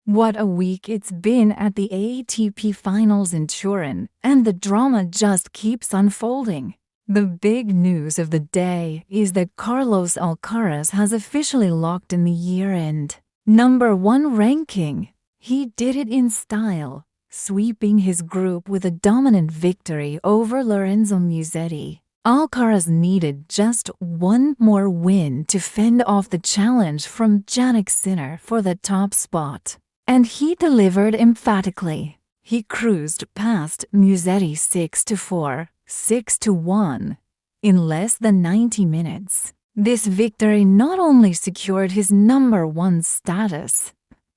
What a week it's been at the ATP Finals in Turin, and the drama just keeps unfolding. The big news of the day is that Carlos Alcaraz has officially locked in the year-end #1 ranking. He did it in style, sweeping his group with a dominant victory over Lorenzo Musetti. Alcaraz needed just one more win to fend off the challenge from Jannik Sinner for the top spot. And he delivered emphatically. He cruised past Musetti 6-4, 6-1 in less than 90 minutes. This victory not only secured his #1 status,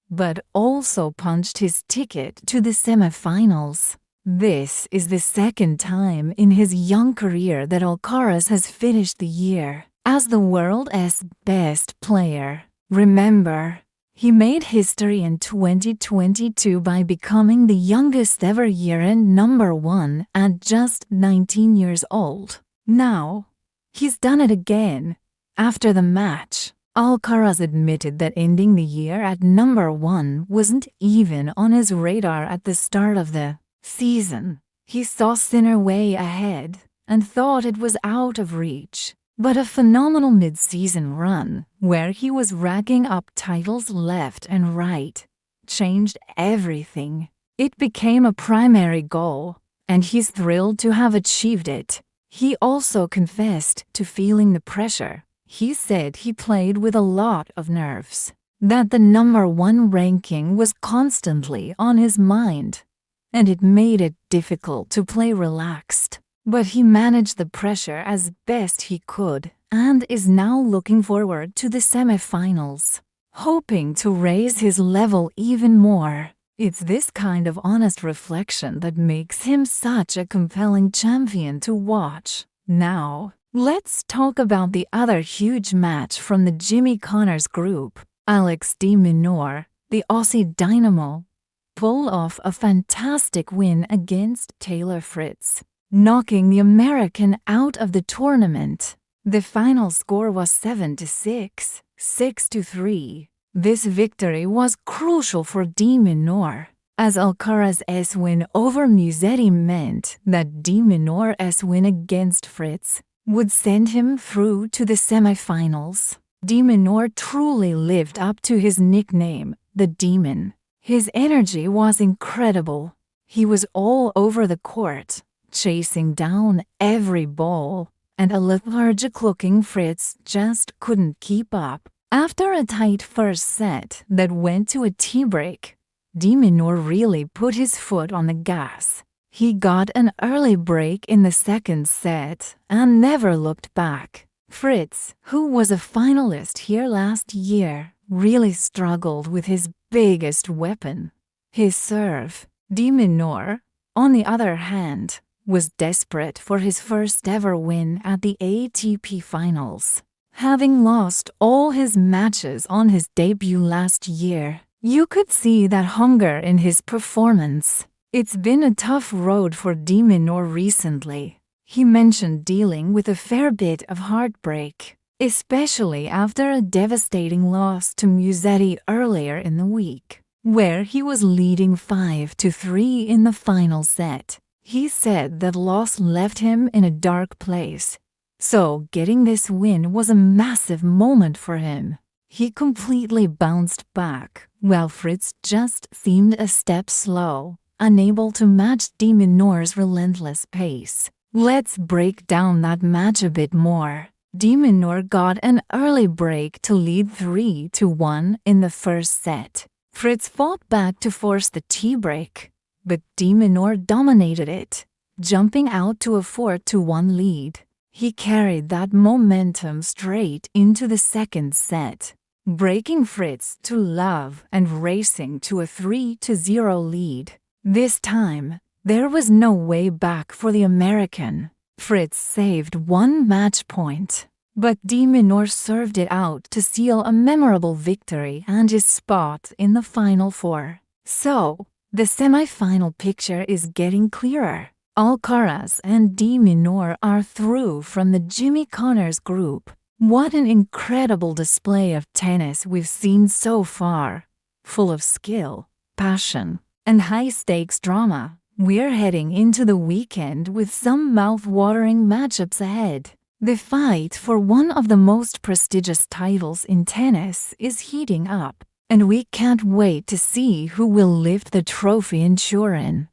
but also punched his ticket to the semifinals. This is the second time in his young career that Alcaraz has finished the year as the world's best player. Remember, he made history in 2022 by becoming the youngest ever year-end #1 at just 19 years old. Now, he's done it again. After the match, Alcaraz admitted that ending the year at #1 wasn't even on his radar at the start of the season. He saw Sinner way ahead and thought it was out of reach. But a phenomenal mid-season run, where he was racking up titles left and right, changed everything. It became a primary goal, and he's thrilled to have achieved it. He also confessed to feeling the pressure. He said he played with a lot of nerves, that the #1 ranking was constantly on his mind, and it made it difficult to play relaxed. But he managed the pressure as best he could and is now looking forward to the semifinals, hoping to raise his level even more. It's this kind of honest reflection that makes him such a compelling champion to watch. Now, let's talk about the other huge match from the Jimmy Connors group. Alex de Minaur, the Aussie dynamo, pulled off a fantastic win against Taylor Fritz, knocking the American out of the tournament. The final score was 7-6, 6-3. This victory was crucial for de Minaur, as Alcaraz's win over Musetti meant that de Minaur's win against Fritz would send him through to the semifinals. De Minaur truly lived up to his nickname, the Demon. His energy was incredible. He was all over the court, chasing down every ball, and a lethargic-looking Fritz just couldn't keep up. After a tight first set that went to a tiebreak, de Minaur really put his foot on the gas. He got an early break in the second set and never looked back. Fritz, who was a finalist here last year, really struggled with his biggest weapon, his serve. De Minaur, on the other hand, was desperate for his first ever win at the ATP Finals. Having lost all his matches on his debut last year, you could see that hunger in his performance. It's been a tough road for de Minaur recently. He mentioned dealing with a fair bit of heartbreak, especially after a devastating loss to Musetti earlier in the week, where he was leading 5-3 in the final set. He said that loss left him in a dark place, so getting this win was a massive moment for him. He completely bounced back, while Fritz just seemed a step slow, unable to match de Minaur's relentless pace. Let's break down that match a bit more. De Minaur got an early break to lead 3-1 in the first set. Fritz fought back to force the tiebreak, but de Minaur dominated it, jumping out to a 4-1 lead. He carried that momentum straight into the second set, breaking Fritz to love and racing to a 3-0 lead. This time, there was no way back for the American. Fritz saved one match point, but de Minaur served it out to seal a memorable victory and his spot in the Final Four. So, the semi-final picture is getting clearer. Alcaraz and de Minaur are through from the Jimmy Connors group. What an incredible display of tennis we've seen so far. full of skill, passion, and high-stakes drama. We're heading into the weekend with some mouth-watering matchups ahead. The fight for one of the most prestigious titles in tennis is heating up, and we can't wait to see who will lift the trophy in Turin.